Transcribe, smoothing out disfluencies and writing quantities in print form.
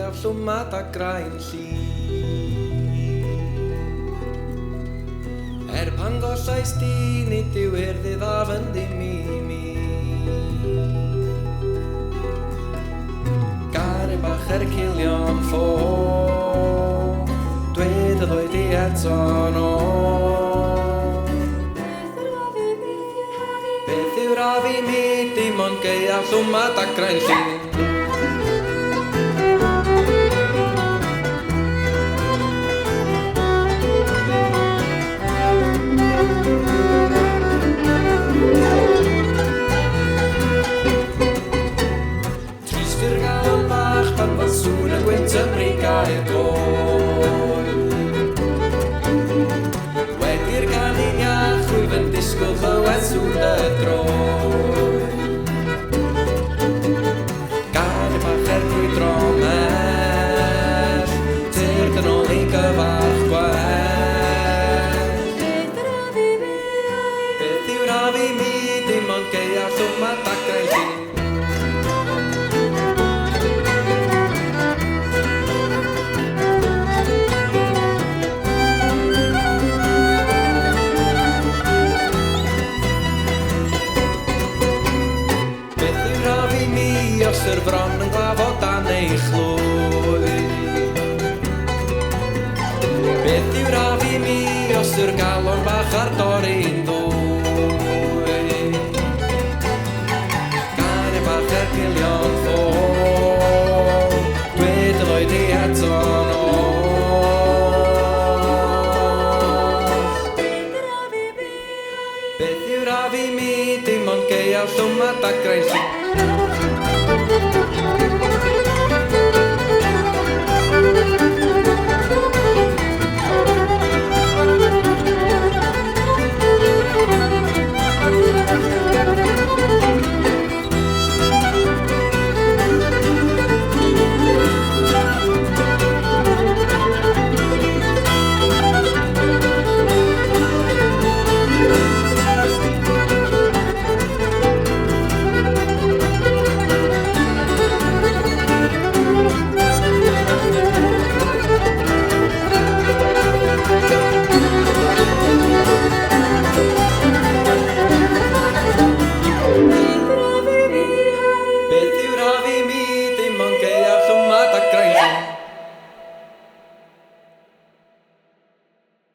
gaeaf llwmad a graen llun pan gollais di nid yw hyrdydd a fynd i mi Gare bach cilion ffôn Dwed y ddwy di eto no Beth yw'r a fi mi dim ond gaeaf llwmad a graen llun Sŵn y gwynt ymru gael gol Wedi'r ganyn iach rwyf yn disgwyl clywed sŵn y droi Gael y bach grwydro mell Tyrd yn ôl i gyfach gwell Beth yw'r a fi mi dim ond gaeaf llwmad a graen llun Os yr fron yn glafod dan ei chlwy Beth yw'r a fi mi os yw'r galon bach ar dorri'n ddwy Gan y bach cilion ffôn Dwed y ddwy di eto no Beth yw'r a fi mi dim ond gaeaf llwmad a graen llun Beth yw'r a fi mi